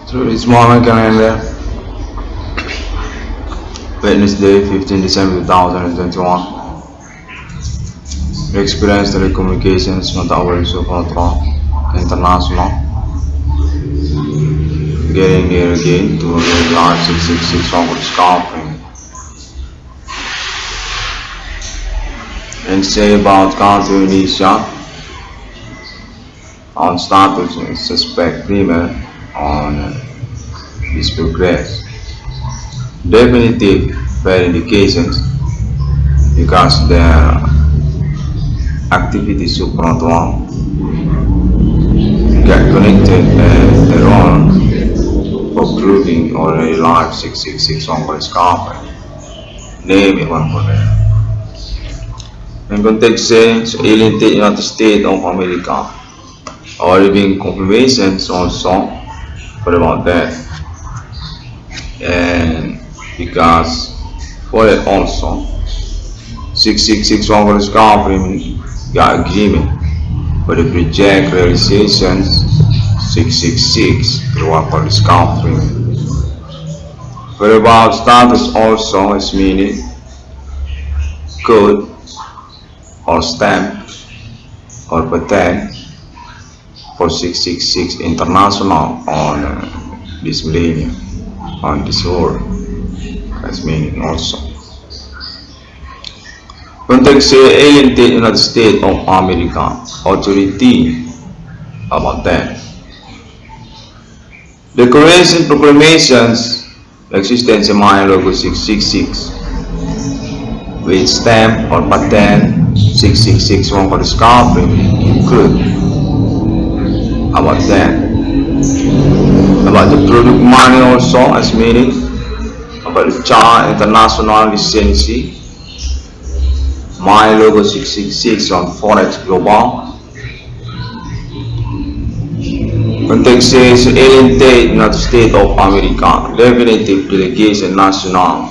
Through this morning calendar, Wednesday, 15 December 2021, we experienced telecommunications metabolism control international, getting near again to a large 666 onward scarping. And say about country Indonesia on status suspect criminal on this progress. Definitive verifications because their activities supernatural get connected and their own for proving already large 666 onward scarping. Name in one for them. In context sa alien United States of America, already being confirmations also for about that, and because for it also 666 onward scarping got agreement for the project realizations 666 through onward scarping. For about status also is meaning code or stamp or patent for 666 international on this millennium, on this world. That's meaning also. Context alien United States of America authority about that. Declaration proclamations existence in my logo 666 with stamp or patent 666 one for discovery include about that. About the product money also as meaning about the Char International Licensee my logo 666 on Forex Global. Context says alien United States of America definitive delegation national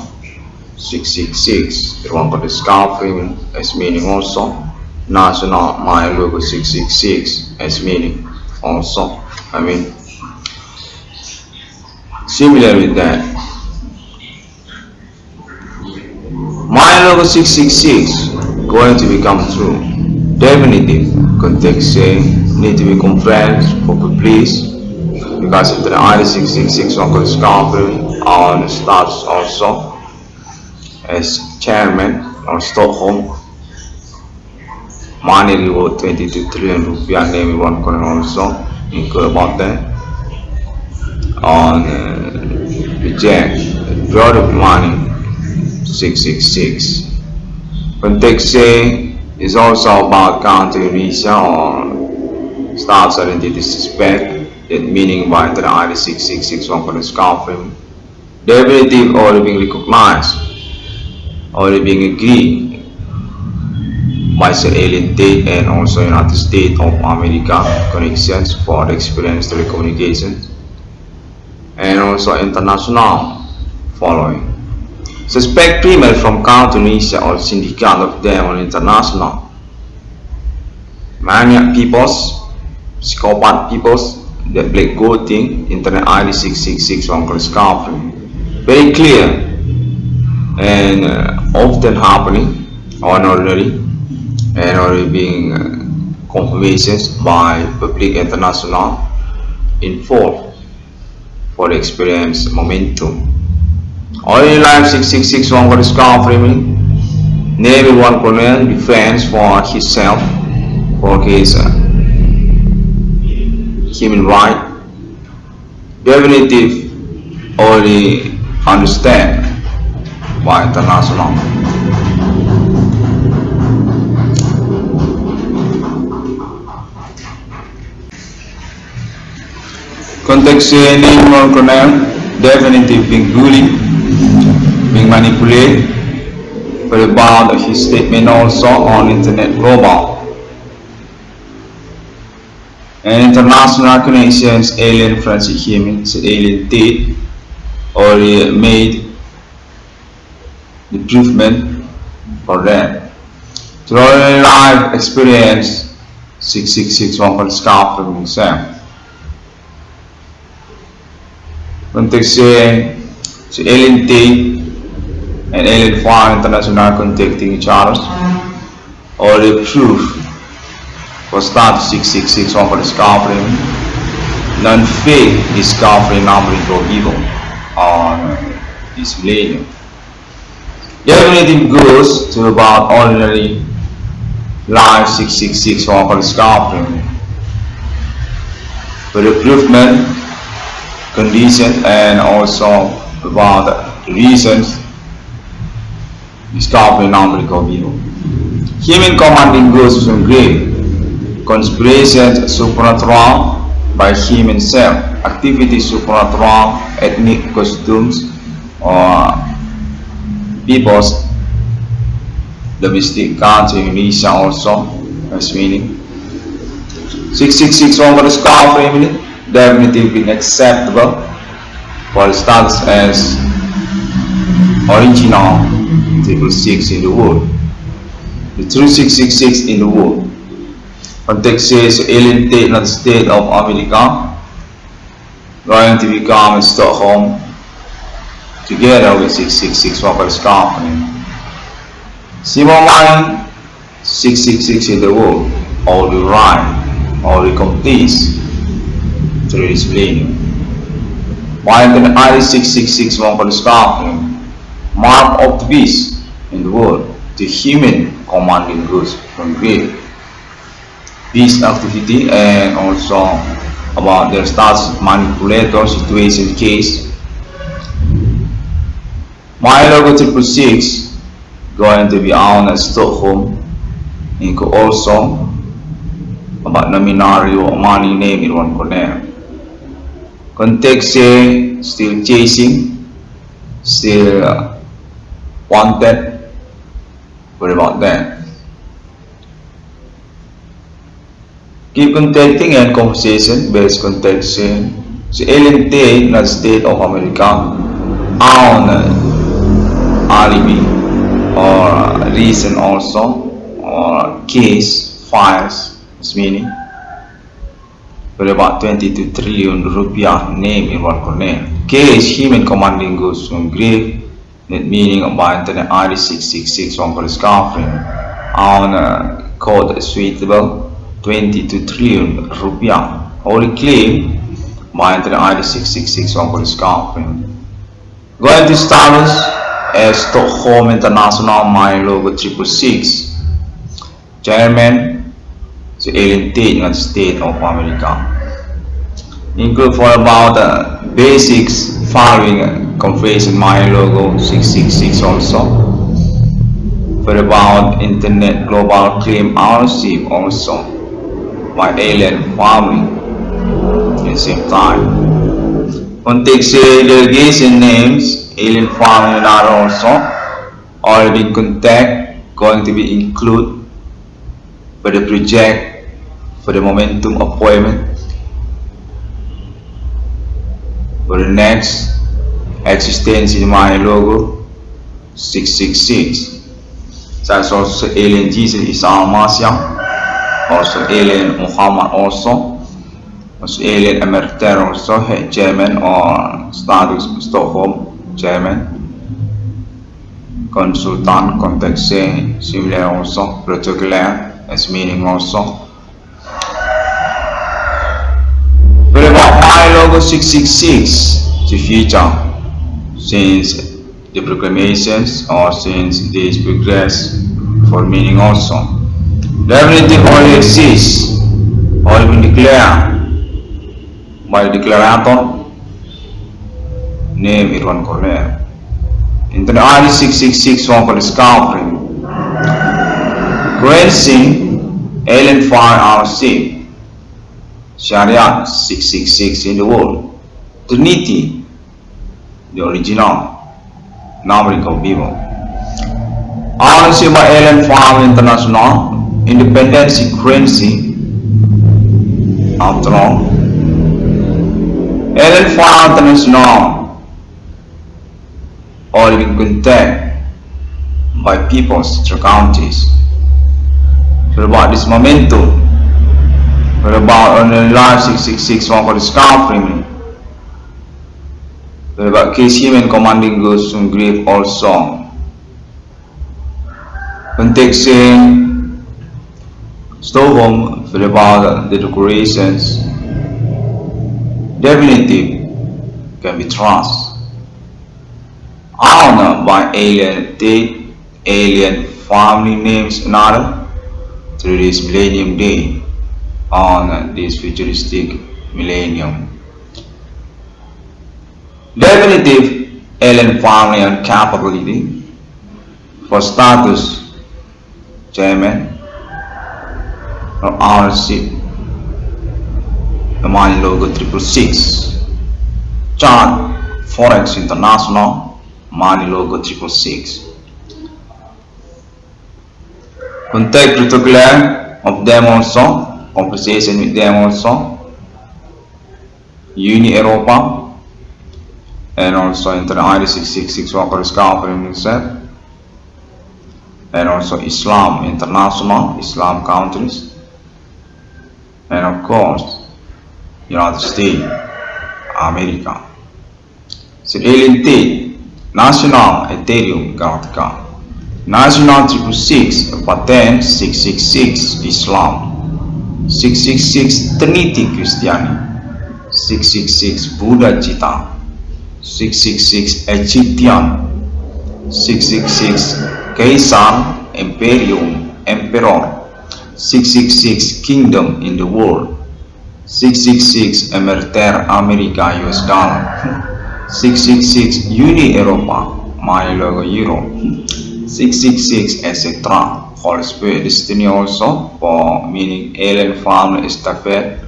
666 the one for discovery as meaning also national my logo 666 as meaning also similar with that my logo 666 going to become true definitive context say need to be confirmed for publish because of the ID 666 on discovery on status also as chairman on Stockholm money reward 22 trillion rupiah name one can also include about that on reject product money 666 context say is also about country visa or status identity suspect that meaning by the ID 666 one can discovery definitive already being recognized already being agreed by the alien state and also United States of America connections for the experience telecommunications and also international following. Suspect criminal from country Indonesia or syndicate of them on international. Maniac peoples, psychopath peoples, the black gold thing, internet ID 666 on discovery. Very clear and often happening on already and already being confirmations by public international involved for the experience momentum. Already live 666 one for discovery Navy one colonel defense for himself for his human right definitive already understand by international. Context name one colonel definitive being bullied, being manipulated, but about his statement also on internet global and international connections alien Francis Him alien Tate already made the improvement for that. Through live experience 666 one for the scarf from himself. Contexte Ellen Tate and Ellen Farr International contacting each other, or the proof for start 666 on for discovery, non-fake discovery numbering for evil on this millennium. Everything goes to about ordinary life 666 on for discovery. For the improvement conditions and also about the reasons discovery numbering of evil. Human commanding ghosts from grave, conspirations supernatural by human self, activities supernatural, ethnic costumes, or people's domestic culture in Indonesia also has meaning. 666 over the scar family definitely been acceptable for the status as original 666 in the world. The true 666 in the world. Context says Ellen Tate, not the state of America, going to become in Stockholm together with 666 for the scar family. Similarly, 666 in the world, all the right. Or the complete through this millennium. While the I-666 one for the scarfing, mark of the beast in the world, the human commanding ghosts from grave. Peace activity and also about their status manipulator situation case. My logo 666 going to be on at Stockholm and also about nominario money name in one corner. Context still chasing, still wanted. What about that? Keep contacting and conversation based context so Ellen Tate, not state of America, on alibi or reason also or case files. Meaning for about 22 trillion rupiah name in one corner. K is human commanding ghosts from grave, net meaning by internet ID 666 one for discovery on code suitable 22 trillion rupiah. Only claim by internet ID 666 one for discovery. Going to status as Stockholm International My Logo 666. Chairman so Ellen Tate, not state of America. Include for about basics following confession my logo 666 also. For about internet global claim ownership also by Ellen family at the same time. Context delegation names Ellen family are also already in contact, going to be included for the project for the momentum appointment for the next existence in my logo 666. That's also Ellen Jesus Isa Masya, also Ellen Muhammad also Ellen Emerter also head chairman or status Stockholm chairman. Consultant contact similar also particular as meaning also. But about my logo 666 to future since the proclamations or since this progress for meaning also. Everything already exists or been declared by the declarator name Irwan Cornell. In the ID 666 one for discovery. Quenching Ellen Farr RC Sharia 666 in the world. Trinity, the original numbering of people. Ownership by Ellen Farr International, independent currency. After all, Ellen Farr International, already in contact by people's counties. For about this momentum, for about on the live 666 one for discovery, About KCM and commanding goes to grave also. Context saying Stockholm about the decorations definitive can be trusted. Honored by alien date, alien family names another through this Millennium Day on this futuristic millennium. Definitive alien family and capability for status, chairman, or ownership, the money logo 666. Chart Forex International, money logo 666. Contact particular of them also, conversation with them also, Uni Europa, and also Internet ID 666 Workers Conference, and also Islam International, Islam countries, and of course United States, America. So LNT, National Ethereum Galactica, National 666, Patent 666 Islam, 666 Trinity Christianity, 666 Buddha Chita, 666 Egyptian, 666 Caesar Imperium Emperor, 666 Kingdom in the world, 666 Emerter America US dollar, 666 Uni Europa, money logo Euro, 666 etc. Holy Spirit Destiny also for meaning alien family estafette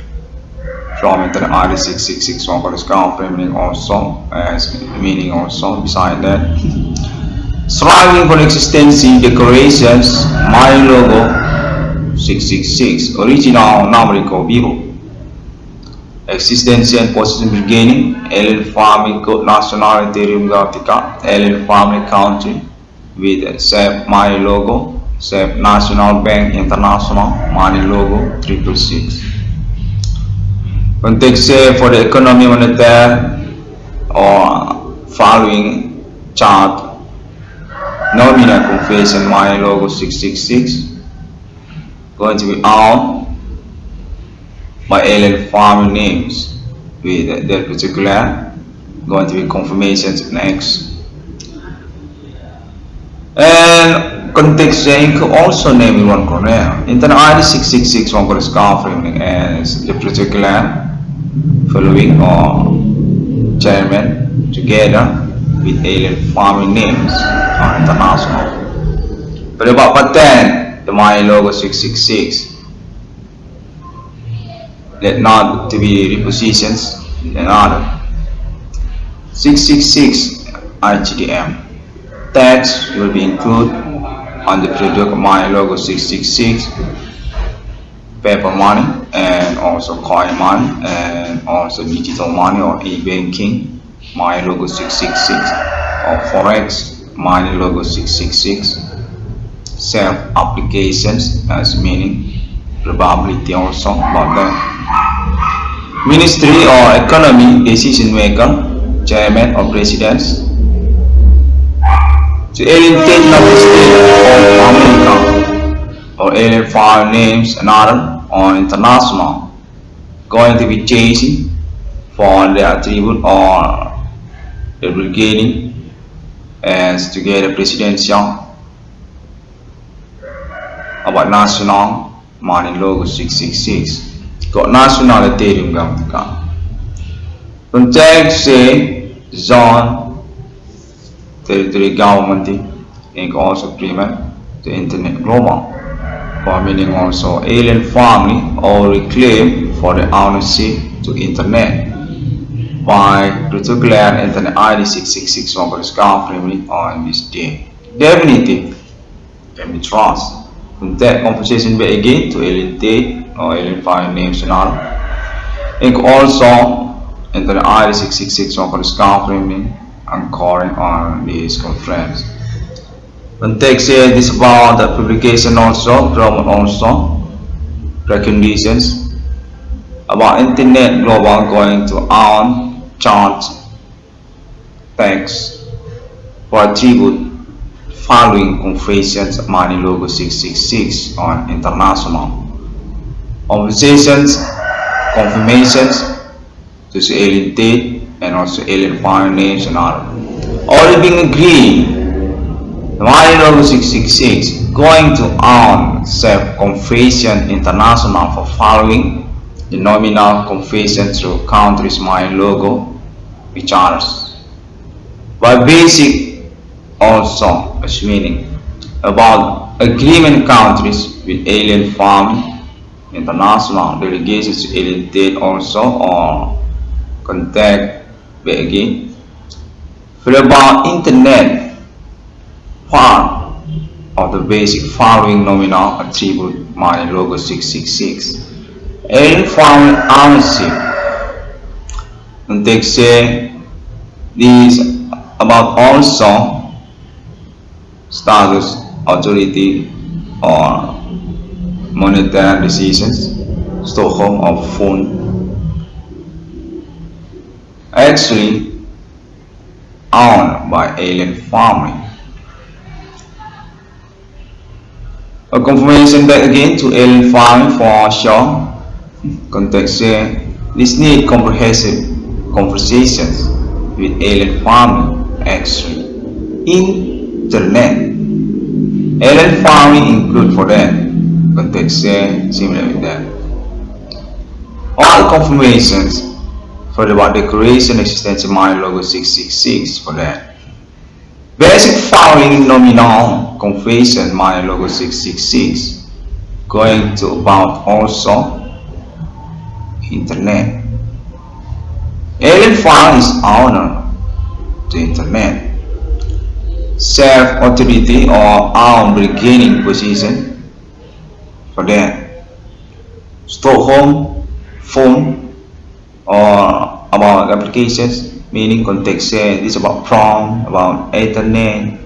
from Internet ID 666 Workers Conference also as meaning also beside that. Striving for existence decorations, my logo 666, original numerical vivo. Existence and position beginning, alien family code nationality Ethereum Galactica, alien family country with SAP my logo, SAP National Bank International, money logo 666. Context say for the economy monetary or following chart. Nominal confession my logo 666 going to be owned by alien family names with that particular going to be confirmations next. And context saying could also name one corner. Internet ID 666 one correct confirming as the particular following or chairman together with alien family names are international. But about patent, the my logo 666. Let not to be repositions in another. 666 IGDM. Tax will be included on the product my logo 666. Paper money and also coin money and also digital money or e-banking my logo 666 or forex money logo 666 self applications as meaning probability also about that. Ministry or economy decision maker chairman or presidents to alien of the state or America or alien file names another on international going to be chasing for the attribute or the brigade as together presidential about national money logo 666 got national Ethereum Galactica. Context say zone territory government and also agreement the internet global for meaning also alien family or reclaim for the ownership to internet by particular internet ID 666 Workers Conference on this day. Definitive can be trust. That conversation be again to alien date or alien file names and all. And also internet ID 666 Workers Conference anchoring on this conference. Context here is about the publication also, promote also, recommendations about internet global going to own chart text for attribute following confessions money logo 666 on international conversations, confirmations to alien date and also alien file names and all. Already being agreed, the money logo 666 going to own self-confession international for following the nominal confession through countries money logo with others. By basic also as meaning about agreement countries with alien farming international delegations to alien date also or contact again for about internet part of the basic following nominal attribute money logo 666 alien farming ownership and they say this about also status, authority, or monetary decisions, Stockholm or phone. Actually owned by alien farming. A confirmation back again to alien farming for sure. Context say this need comprehensive conversations with alien farming actually. Internet. Alien farming include for that. Context similar with that. All confirmations for about declaration existence money logo 666 for that. Basic following nominal confession money logo 666 going to about also internet. Alien farming is owner to internet. Self-authority or own beginning position for that. Stockholm phone or about applications meaning context say this about prompt, about Ethernet,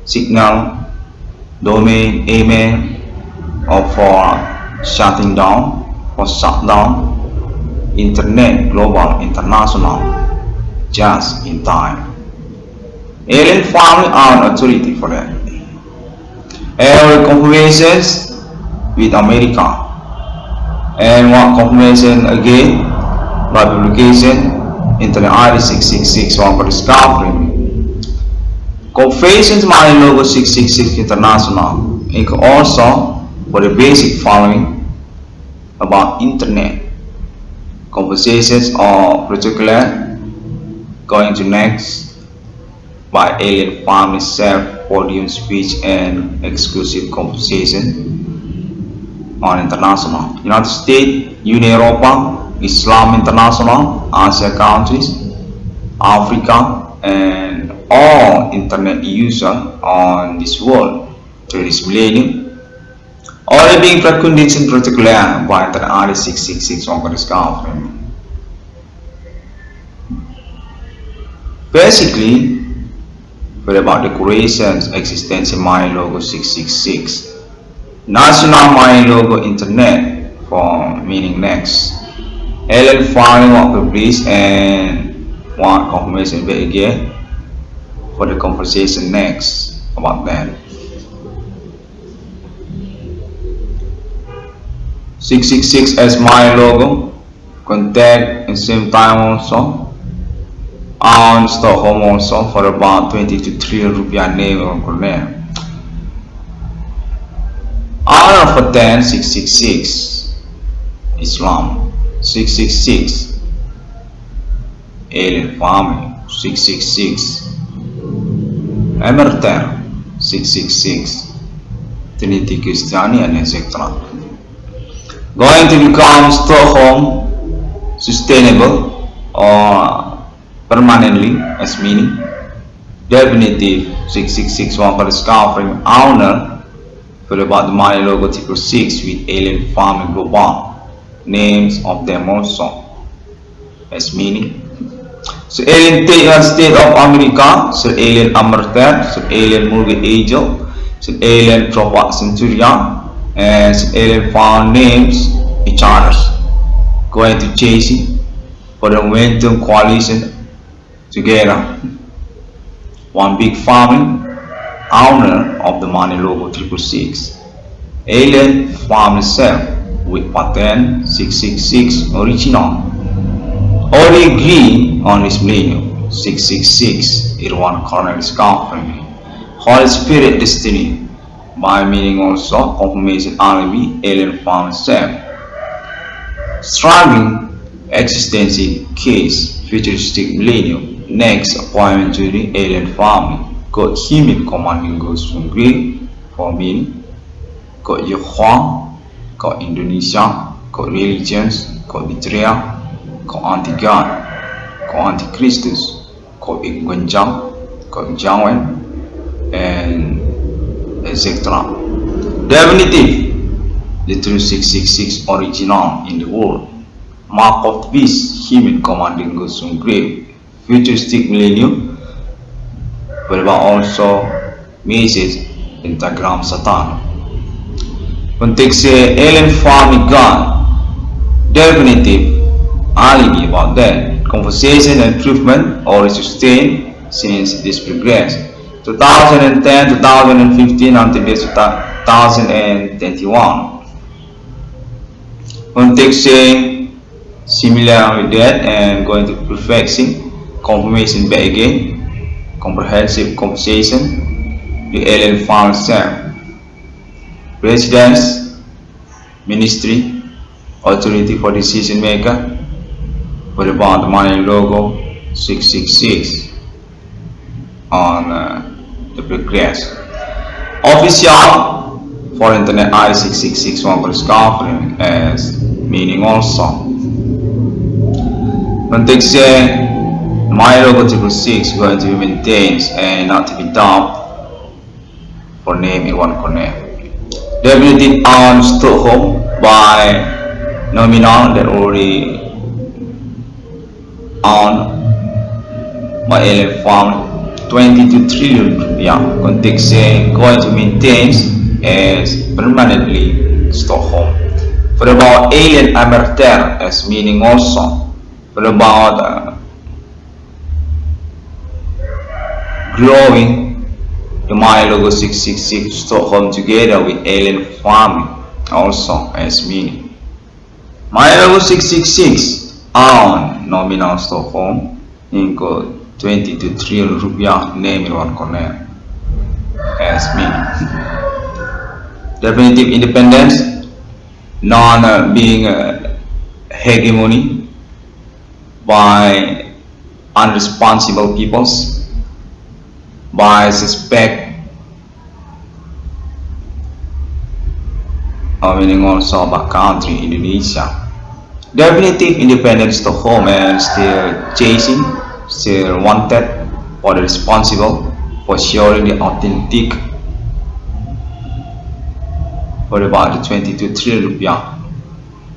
signal, domain, email or for shutting down or shut down, internet, global, international, just in time. Alien farming own authority for that. And confirmations with America. And one confirmation again by publication Internet ID 666 one for discovery. Confessions money logo 666 international. And also for the basic following about internet. Conversations or particular going to next by alien farming self podium speech and exclusive conversation on international. United States, Union Europa, Islam International, Asia countries, Africa, and all internet users on this world through this millennium. All being preconditioned particular by the ID 666 on discovery. Basically, for about decorations, existence in my logo 666. National my logo internet for meaning next. Alien farming one publish and one confirmation back again for the conversation next about that. 666 as my logo, contact in same time also. On Stockholm also for about 20 to 3 rupiah name or name. Honor for 10 666 Islam 666 alien farming 666 Emerter 666 Trinity Christianian etc. Going to become Stockholm sustainable or permanently as meaning definitive 666 one for discovering owner for about the money logo type 6 with alien farming global names of them also as meaning. So alien state of America, so alien Amerter, so alien Morgan Angel, so alien Tropa Centurion, and so alien found names each others going to chasing for the momentum coalition together one big family, owner of the money logo 666. Alien Farm itself with patent 666 original. Already agree on this millennium 666 Irwan Cornell Scout family. Holy Spirit Destiny by meaning also confirmation alibi Alien Farm itself. Striving existential case futuristic millennium next appointment to the alien family. Got human commanding goes from Greek for meaning. Got Yehua, got Indonesia, got religions, got betrayal, got anti-God, got anti-Christus, got Igwanjang, got Jangwen, and etc. Definitive, the true 666 original in the world. Mark of the beast, human commanding goes from grave, futuristic millennium, but also message pentagram Satan. Context alien family God, definitive alibi about that. Conversation and improvement or sustained since this progress. 2010, 2015 until this 2021. Context similar with that and going to perfection, confirmation back again, comprehensive conversation, the alien family self. Residence, ministry, authority for decision maker, what about the money logo 666 on the progress. Official for internet I666 one for conference as meaning also. Context my logo 666 going to be maintained and not to be dumped for name in one connect. Definitive on Stockholm by nominal that already on by alien farm 22 trillion rupiah. Context going to maintain as permanently Stockholm. For about alien amerter as meaning also. For about growing the my logo 666 Stockholm together with alien farming also as meaning. My logo 666 on nominal Stockholm equal 22 trillion rupiah name in one corner as meaning. Definitive independence, non being hegemony by unresponsible peoples, by suspect meaning also about country Indonesia. Definitive independent Stockholm and still chasing, still wanted for the responsible for sharing the authentic for about the 22 trillion rupiah.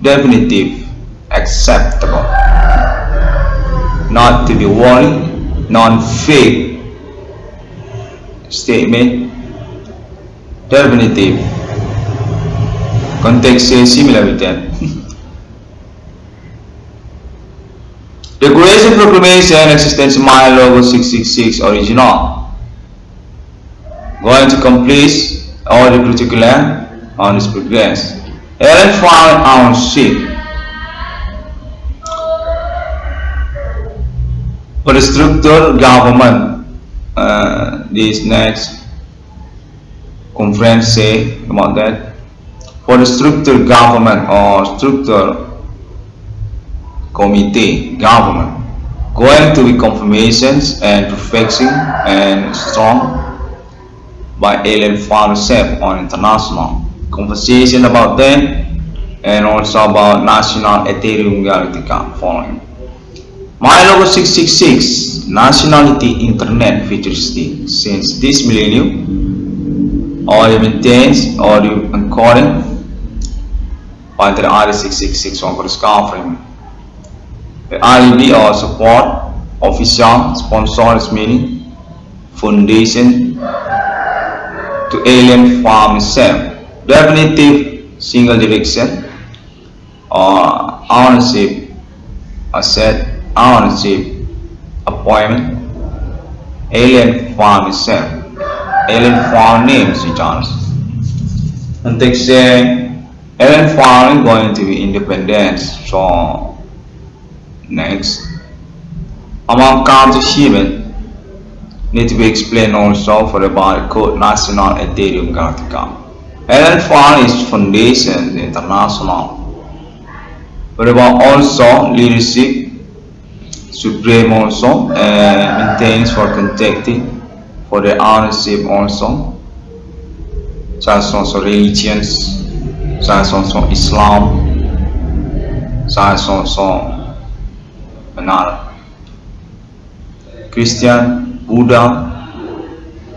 Definitive acceptable, not to be worried, non-fake statement. Definitive context is similar with that. Declaration Proclamation Existence My Logo 666 original. Going to complete all the particular on this progress. Alien found on ship. For the structure government, this next conference say about that. For the structure government or structure committee government, going to be confirmations and perfection and strong by alien farm self on international conversation about them and also about national Ethereum reality following. My logo 666 nationality internet futuristic since this millennium audio maintains audio encoding by the RS666 on for conference. The REB or support official sponsors meaning foundation to alien farm itself. Definitive single direction or ownership asset ownership appointment alien farm itself. Alien farm name suggests. And they say alien farm is going to be independent. So next, among counter achievement need to be explained also for about Code National Ethereum Galactica. Alien farm is foundation international. But about also leadership supreme also maintains for contacting for the ownership also, such as also religions, such as also Islam, such as also another Christian, Buddha,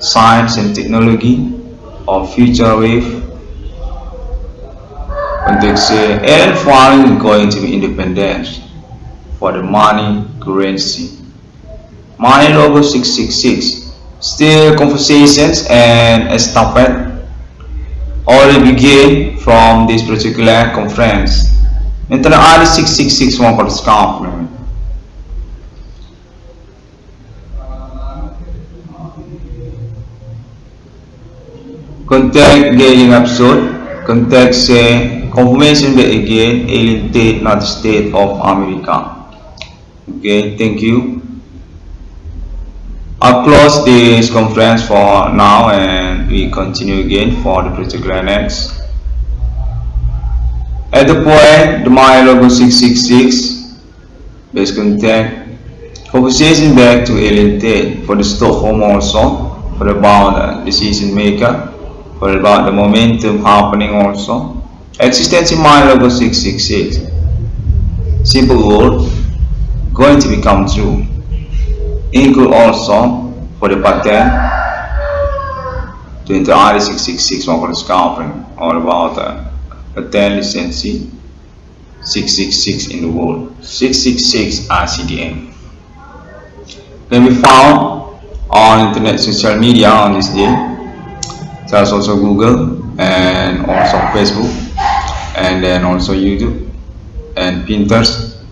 science and technology or future wave. When they say alien farming is going to be independent for the money currency. Money logo 666. Still conversations and estafette already began from this particular conference. Internet ID 666 one for the compliment. Contact getting episode. Contact say confirmation that again alien state not the state of America. Okay, thank you. I'll close this conference for now and we continue again for the particular next. At the point, the my logo 666 base contact conversation back to alien state for the Stockholm also for about the decision maker. For about the momentum happening also. Existence in my logo 666. Simple word going to become true. Include also for the pattern 20 RD 666 one for the scalping all about the 10 license 666 in the world. 666 RCDM. Can be found on internet social media on this day. There's also Google and also Facebook and then also YouTube and Pinterest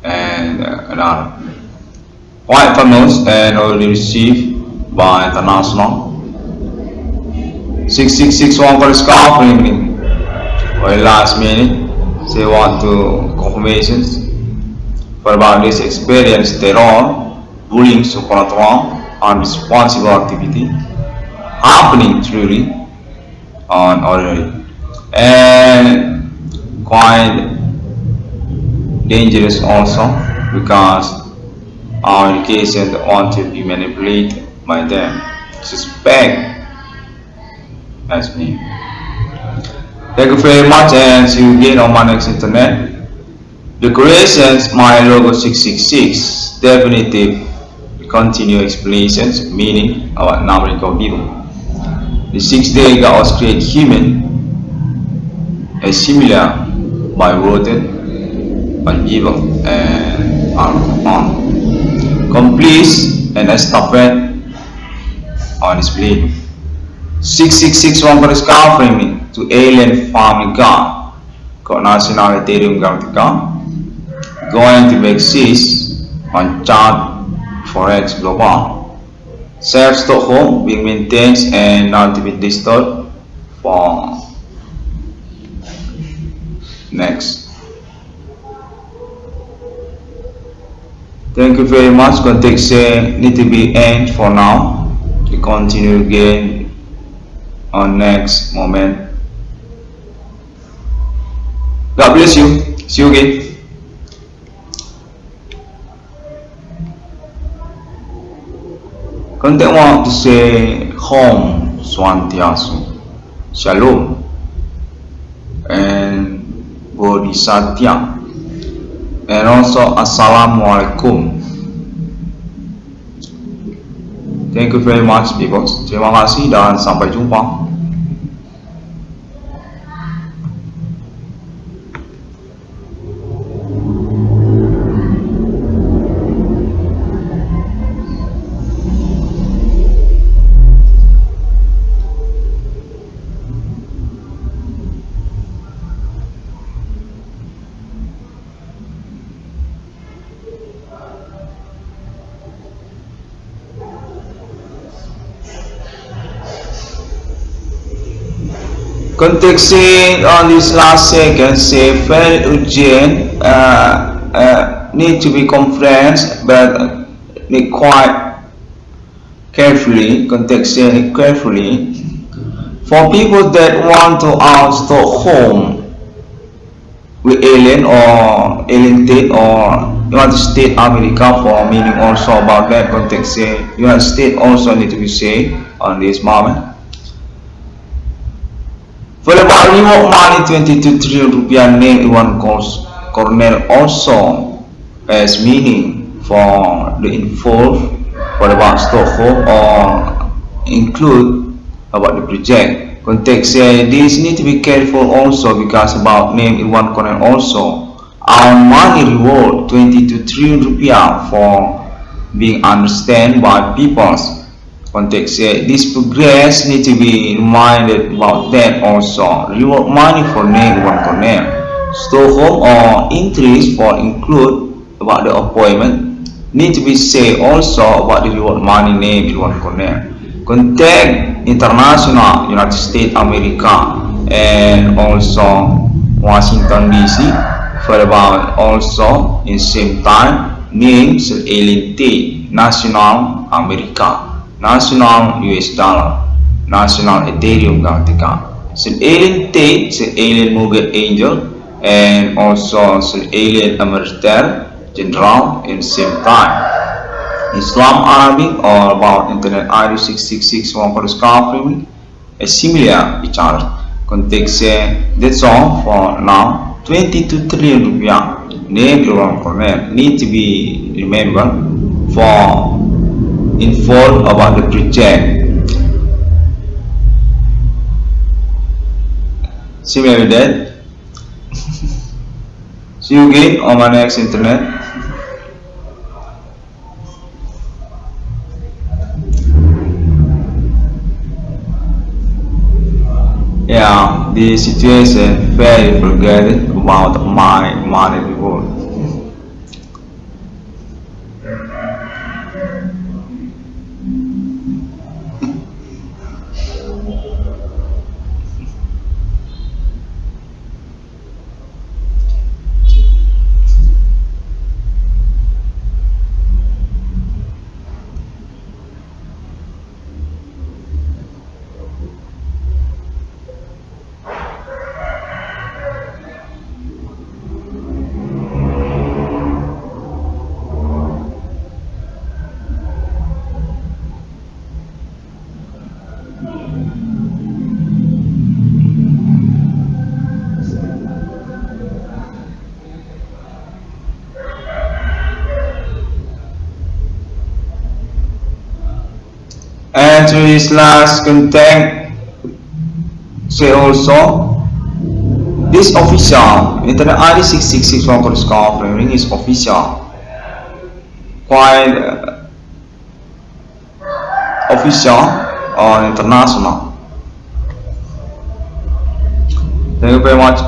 and another. Quite famous and already received by international. 6661 for the scalping or last minute they want to confirmations for about this experience terror, bullying, supernatural, unresponsible activity happening truly on already and quite dangerous also because our education want to be manipulated by them. Suspect as me. Thank you very much and see you again on my next internet. Decorations my logo 666 definitive continue explanations meaning about numerical people. The 6th day God was created human as similar by rodent and evil and on complete and estafette on display. 6661 for the scar framing to alien farming God National Ethereum Galactica going to exist on chart Forex Global. Self Stockholm being maintained and not to be distorted for next. Thank you very much. Contact say need to be end for now. We continue again on next moment. God bless you. See you again. Contact want to say home Swantiasu, Shalom and Bodhisattva and also Assalamualaikum. Thank you very much people. Terima kasih dan sampai jumpa. Contexting on this last second say very urgent need to be conferenced but need quite carefully contexting it carefully for people that want to out Stockholm with alien or alienate or United States America for meaning also about that context say United States also need to be said on this moment. For about reward money 22 trillion rupiah name in one corner also as meaning for the involved for about Stockholm or include about the project. Context say this need to be careful also because about name in one corner also our money reward 22 trillion rupiah for being understand by peoples. Context say this progress need to be reminded about that also. Reward money for name one corner. Stockholm or interest for include about the appointment need to be said also about the reward money name in one corner. Contact international United States America and also Washington DC for about also in same time names alienate national America. National US dollar, national Ethereum Galactica. So alien Tate, so alien Mughal Angel, and also so alien Amarter General in same time. Islam Arabic or about Internet ID 666 one for discovery, a similar each other. Context that's all for now. 22 trillion rupiah name around comment need to be remembered for info about the project. Similar that. See you again on my next internet. Yeah, the situation very forgetting about my money reward. And to this last contact, say also this official Internet ID 666 for discovering is official, quite official or international. Thank you very much.